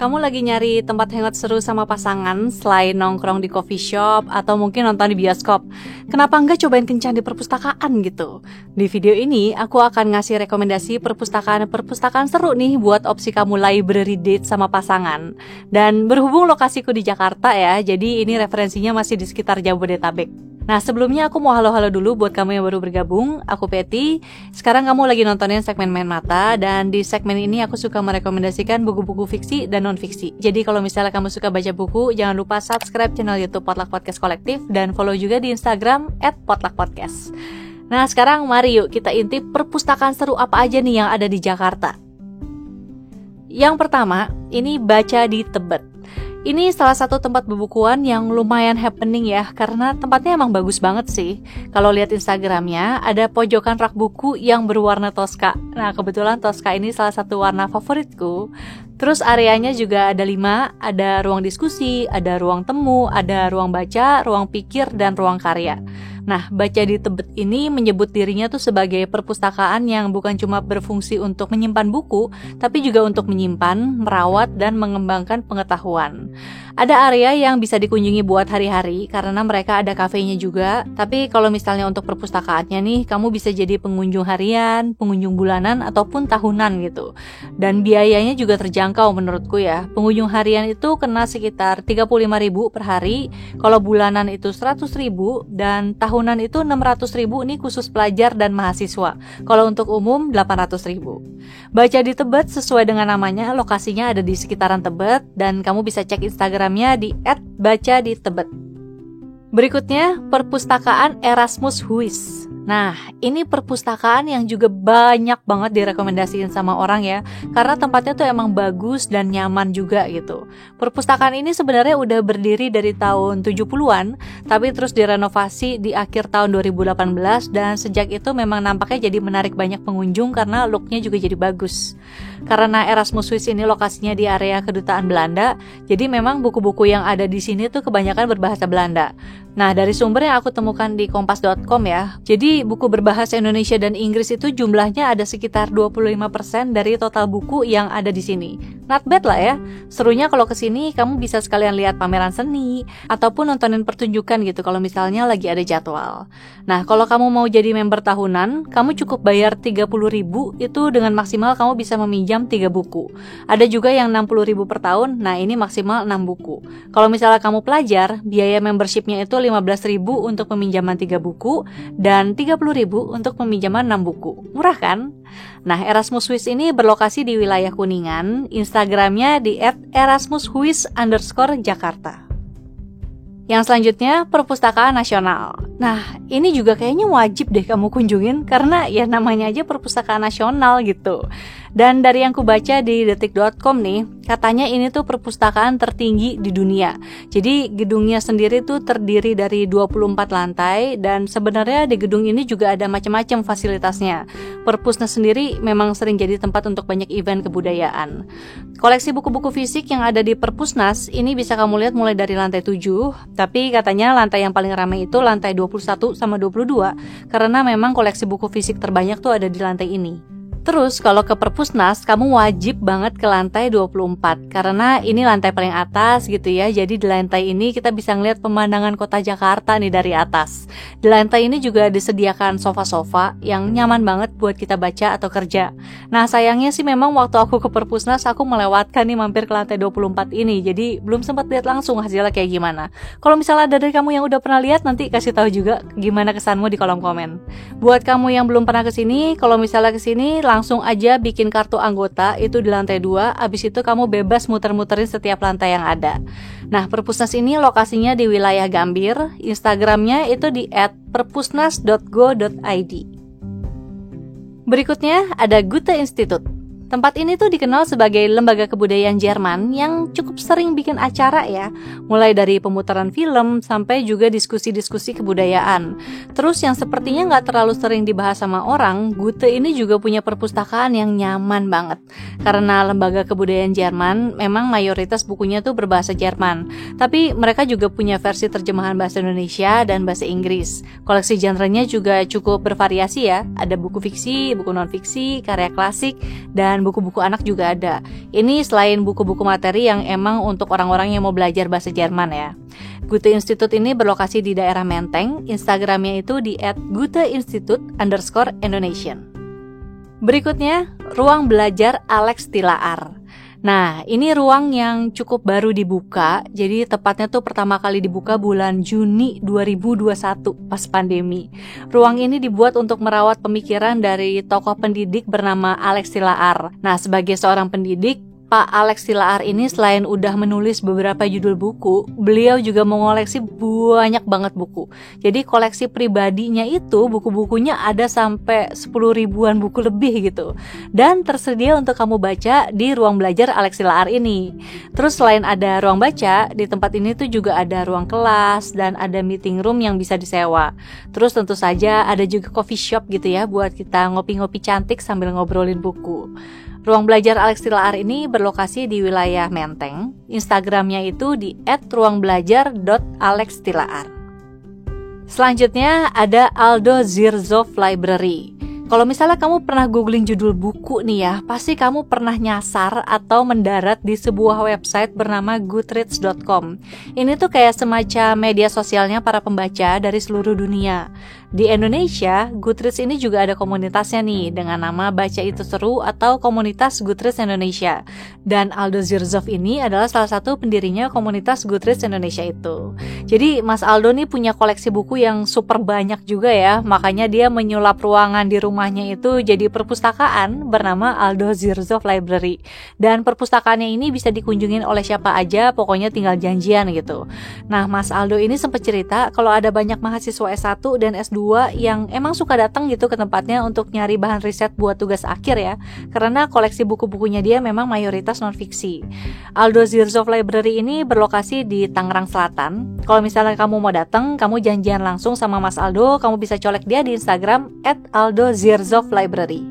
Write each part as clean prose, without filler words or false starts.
Kamu lagi nyari tempat hangout seru sama pasangan selain nongkrong di coffee shop atau mungkin nonton di bioskop? Kenapa enggak cobain kencan di perpustakaan gitu? Di video ini aku akan ngasih rekomendasi perpustakaan seru nih buat opsi kamu library date sama pasangan. Dan berhubung lokasiku di Jakarta ya, jadi ini referensinya masih di sekitar Jabodetabek. Nah, sebelumnya aku mau halo-halo dulu buat kamu yang baru bergabung. Aku Peti. Sekarang kamu lagi nontonin segmen Main Mata, dan di segmen ini aku suka merekomendasikan buku-buku fiksi dan non-fiksi. Jadi kalau misalnya kamu suka baca buku, jangan lupa subscribe channel YouTube Potluck Podcast Kolektif dan follow juga di Instagram @potluckpodcast. Nah, sekarang mari yuk kita intip perpustakaan seru apa aja nih yang ada di Jakarta. Yang pertama, ini Baca di Tebet. Ini salah satu tempat bukuan yang lumayan happening ya, karena tempatnya emang bagus banget sih. Kalau lihat Instagramnya, ada pojokan rak buku yang berwarna toska. Nah, kebetulan toska ini salah satu warna favoritku. Terus areanya juga ada 5, ada ruang diskusi, ada ruang temu, ada ruang baca, ruang pikir, dan ruang karya. Nah, Baca di Tebet ini menyebut dirinya tuh sebagai perpustakaan yang bukan cuma berfungsi untuk menyimpan buku, tapi juga untuk menyimpan, merawat, dan mengembangkan pengetahuan. Ada area yang bisa dikunjungi buat hari-hari karena mereka ada kafenya juga. Tapi kalau misalnya untuk perpustakaannya nih, kamu bisa jadi pengunjung harian, pengunjung bulanan, ataupun tahunan gitu. Dan biayanya juga terjangkau menurutku ya. Pengunjung harian itu kena sekitar 35.000 per hari, kalau bulanan itu 100.000, dan tahunan itu 600.000 nih khusus pelajar dan mahasiswa. Kalau untuk umum 800.000. Baca di Tebet sesuai dengan namanya, lokasinya ada di sekitaran Tebet, dan kamu bisa cek Instagramnya di @bacaditebet. Berikutnya, perpustakaan Erasmus Huis. Nah, ini perpustakaan yang juga banyak banget direkomendasiin sama orang ya, karena tempatnya tuh emang bagus dan nyaman juga gitu. Perpustakaan ini sebenarnya udah berdiri dari tahun 70-an, tapi terus direnovasi di akhir tahun 2018, dan sejak itu memang nampaknya jadi menarik banyak pengunjung karena looknya juga jadi bagus. Karena Erasmus Huis ini lokasinya di area kedutaan Belanda, jadi memang buku-buku yang ada di sini tuh kebanyakan berbahasa Belanda. Nah, dari sumber yang aku temukan di kompas.com ya, jadi buku berbahasa Indonesia dan Inggris itu jumlahnya ada sekitar 25% dari total buku yang ada di sini. Not bad lah ya. Serunya kalau kesini kamu bisa sekalian lihat pameran seni ataupun nontonin pertunjukan gitu kalau misalnya lagi ada jadwal. Nah, kalau kamu mau jadi member tahunan, kamu cukup bayar 30.000, itu dengan maksimal kamu bisa meminjam 3 buku. Ada juga yang 60.000 per tahun, nah ini maksimal 6 buku. Kalau misalnya kamu pelajar, biaya membershipnya itu 15.000 untuk peminjaman 3 buku dan 30.000 untuk peminjaman 6 buku. Murah kan? Nah, Erasmus Huis ini berlokasi di wilayah Kuningan. Instagramnya di @erasmushuis_Jakarta. Yang selanjutnya, Perpustakaan Nasional. Nah, ini juga kayaknya wajib deh kamu kunjungin karena ya namanya aja Perpustakaan Nasional gitu. Dan dari yang ku baca di detik.com nih, katanya ini tuh perpustakaan tertinggi di dunia. Jadi gedungnya sendiri tuh terdiri dari 24 lantai, dan sebenarnya di gedung ini juga ada macam-macam fasilitasnya. Perpusnas sendiri memang sering jadi tempat untuk banyak event kebudayaan. Koleksi buku-buku fisik yang ada di Perpusnas ini bisa kamu lihat mulai dari lantai 7, tapi katanya lantai yang paling ramai itu lantai 21 sama 22, karena memang koleksi buku fisik terbanyak tuh ada di lantai ini. Terus kalau ke Perpusnas, kamu wajib banget ke lantai 24 karena ini lantai paling atas gitu ya. Jadi di lantai ini kita bisa ngeliat pemandangan kota Jakarta nih dari atas. Di lantai ini juga disediakan sofa-sofa yang nyaman banget buat kita baca atau kerja. Nah, sayangnya sih memang waktu aku ke Perpusnas aku melewatkan nih mampir ke lantai 24 ini. Jadi belum sempat lihat langsung hasilnya kayak gimana. Kalau misalnya ada dari kamu yang udah pernah lihat, nanti kasih tahu juga gimana kesanmu di kolom komen. Buat kamu yang belum pernah kesini, kalau misalnya kesini langsung aja bikin kartu anggota itu di lantai 2, abis itu kamu bebas muter-muterin setiap lantai yang ada. Nah, Perpusnas ini lokasinya di wilayah Gambir, Instagramnya itu di @perpusnas.go.id. Berikutnya ada Goethe Institut. Tempat ini tuh dikenal sebagai lembaga kebudayaan Jerman yang cukup sering bikin acara ya, mulai dari pemutaran film sampai juga diskusi-diskusi kebudayaan. Terus yang sepertinya nggak terlalu sering dibahas sama orang, Goethe ini juga punya perpustakaan yang nyaman banget. Karena lembaga kebudayaan Jerman, memang mayoritas bukunya tuh berbahasa Jerman. Tapi mereka juga punya versi terjemahan bahasa Indonesia dan bahasa Inggris. Koleksi genrenya juga cukup bervariasi ya, ada buku fiksi, buku non-fiksi, karya klasik, dan dan buku-buku anak juga ada. Ini selain buku-buku materi yang emang untuk orang-orang yang mau belajar bahasa Jerman ya. Goethe Institut ini berlokasi di daerah Menteng. Instagramnya itu di @goetheinstitute_Indonesian. Berikutnya, ruang belajar Alex Tilaar. Nah, ini ruang yang cukup baru dibuka, jadi tepatnya tuh pertama kali dibuka bulan Juni 2021 pas pandemi. Ruang ini dibuat untuk merawat pemikiran dari tokoh pendidik bernama Alex Tilaar. Nah, sebagai seorang pendidik, Pak Alex Tilaar ini selain udah menulis beberapa judul buku, beliau juga mengoleksi banyak banget buku. Jadi koleksi pribadinya itu buku-bukunya ada sampai 10 ribuan buku lebih gitu. Dan tersedia untuk kamu baca di ruang belajar Alex Tilaar ini. Terus selain ada ruang baca, di tempat ini tuh juga ada ruang kelas dan ada meeting room yang bisa disewa. Terus tentu saja ada juga coffee shop gitu ya buat kita ngopi-ngopi cantik sambil ngobrolin buku. Ruang belajar Alex Tilaar ini berlokasi di wilayah Menteng. Instagramnya itu di @ruangbelajar.alextilaar. Selanjutnya ada Aldo Zirzov Library. Kalau misalnya kamu pernah googling judul buku nih ya, pasti kamu pernah nyasar atau mendarat di sebuah website bernama goodreads.com. Ini tuh kayak semacam media sosialnya para pembaca dari seluruh dunia. Di Indonesia, Goodreads ini juga ada komunitasnya nih dengan nama Baca Itu Seru atau Komunitas Goodreads Indonesia. Dan Aldo Zirzov ini adalah salah satu pendirinya komunitas Goodreads Indonesia itu. Jadi Mas Aldo nih punya koleksi buku yang super banyak juga ya, makanya dia menyulap ruangan di rumahnya itu jadi perpustakaan bernama Aldo Zirzov Library. Dan perpustakaannya ini bisa dikunjungin oleh siapa aja, pokoknya tinggal janjian gitu. Nah, Mas Aldo ini sempat cerita kalau ada banyak mahasiswa S1 dan S2 yang emang suka datang gitu ke tempatnya untuk nyari bahan riset buat tugas akhir ya, karena koleksi buku-bukunya dia memang mayoritas non-fiksi. Aldo Zirzov Library ini berlokasi di Tangerang Selatan. Kalau misalnya kamu mau datang, kamu janjian langsung sama Mas Aldo, kamu bisa colek dia di Instagram @aldozirzovlibrary.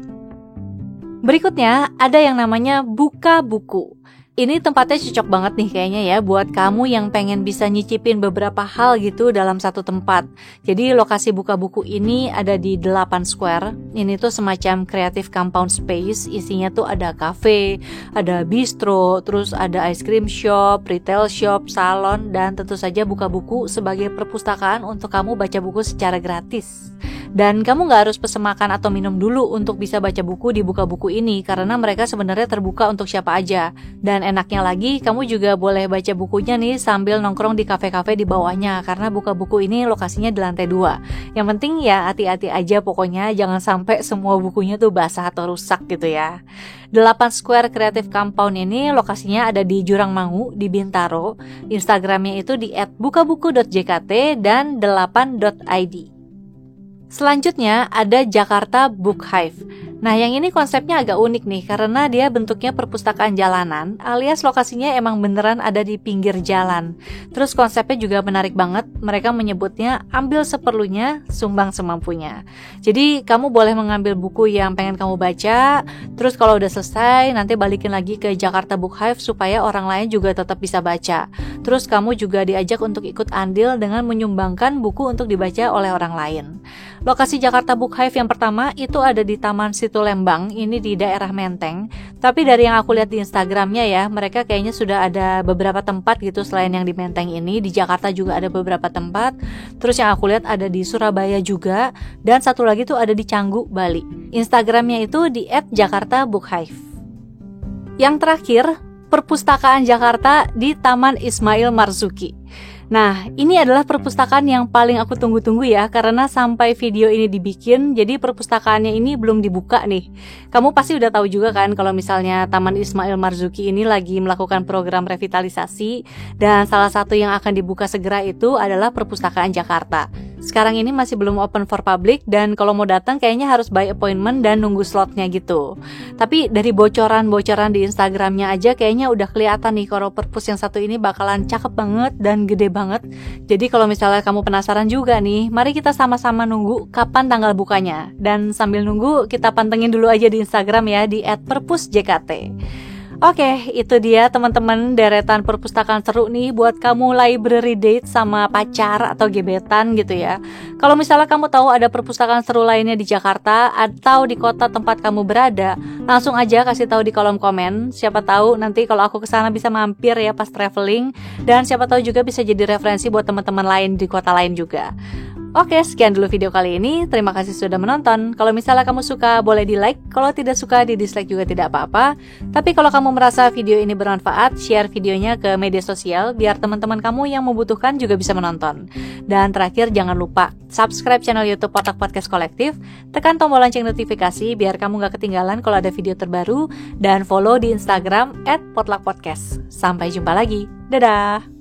Berikutnya ada yang namanya Buka Buku. Ini tempatnya cocok banget nih kayaknya ya buat kamu yang pengen bisa nyicipin beberapa hal gitu dalam satu tempat. Jadi lokasi Buka Buku ini ada di 8 Square. Ini tuh semacam creative compound space. Isinya tuh ada cafe, ada bistro, terus ada ice cream shop, retail shop, salon, dan tentu saja Buka Buku sebagai perpustakaan untuk kamu baca buku secara gratis. Dan kamu gak harus pesen makan atau minum dulu untuk bisa baca buku di Buka Buku ini, karena mereka sebenarnya terbuka untuk siapa aja. Dan enaknya lagi, kamu juga boleh baca bukunya nih sambil nongkrong di kafe-kafe di bawahnya, karena Buka Buku ini lokasinya di lantai 2. Yang penting ya hati-hati aja pokoknya, jangan sampai semua bukunya tuh basah atau rusak gitu ya. 8 Square Creative Compound ini lokasinya ada di Jurang Mangu di Bintaro. Instagramnya itu di @bukabuku.jkt dan 8.id. Selanjutnya ada Jakarta Book Hive. Nah, yang ini konsepnya agak unik nih karena dia bentuknya perpustakaan jalanan alias lokasinya emang beneran ada di pinggir jalan. Terus konsepnya juga menarik banget, mereka menyebutnya ambil seperlunya, sumbang semampunya. Jadi kamu boleh mengambil buku yang pengen kamu baca, terus kalau udah selesai nanti balikin lagi ke Jakarta Book Hive supaya orang lain juga tetap bisa baca. Terus kamu juga diajak untuk ikut andil dengan menyumbangkan buku untuk dibaca oleh orang lain. Lokasi Jakarta Book Hive yang pertama itu ada di Taman Situ Lembang, ini di daerah Menteng. Tapi dari yang aku lihat di Instagramnya ya, mereka kayaknya sudah ada beberapa tempat gitu selain yang di Menteng ini. Di Jakarta juga ada beberapa tempat. Terus yang aku lihat ada di Surabaya juga, dan satu lagi tuh ada di Canggu, Bali. Instagramnya itu di @jakartabookhive. Yang terakhir, Perpustakaan Jakarta di Taman Ismail Marzuki. Nah, ini adalah perpustakaan yang paling aku tunggu-tunggu ya, karena sampai video ini dibikin, jadi perpustakaannya ini belum dibuka nih. Kamu pasti udah tahu juga kan kalau misalnya Taman Ismail Marzuki ini lagi melakukan program revitalisasi, dan salah satu yang akan dibuka segera itu adalah Perpustakaan Jakarta. Sekarang ini masih belum open for public, dan kalau mau datang kayaknya harus by appointment dan nunggu slotnya gitu. Tapi dari bocoran-bocoran di Instagramnya aja kayaknya udah kelihatan nih kalau perpus yang satu ini bakalan cakep banget dan gede banget. Jadi kalau misalnya kamu penasaran juga nih, mari kita sama-sama nunggu kapan tanggal bukanya. Dan sambil nunggu kita pantengin dulu aja di Instagram ya, di @perpusjkt. Oke, itu dia teman-teman deretan perpustakaan seru nih buat kamu library date sama pacar atau gebetan gitu ya. Kalau misalnya kamu tahu ada perpustakaan seru lainnya di Jakarta atau di kota tempat kamu berada, langsung aja kasih tahu di kolom komen. Siapa tahu nanti kalau aku kesana bisa mampir ya pas traveling, dan siapa tahu juga bisa jadi referensi buat teman-teman lain di kota lain juga. Oke, sekian dulu video kali ini. Terima kasih sudah menonton. Kalau misalnya kamu suka, boleh di like. Kalau tidak suka, di dislike juga tidak apa-apa. Tapi kalau kamu merasa video ini bermanfaat, share videonya ke media sosial biar teman-teman kamu yang membutuhkan juga bisa menonton. Dan terakhir, jangan lupa subscribe channel YouTube Potluck Podcast Kolektif, tekan tombol lonceng notifikasi biar kamu gak ketinggalan kalau ada video terbaru, dan follow di Instagram @potluckpodcast. Sampai jumpa lagi. Dadah!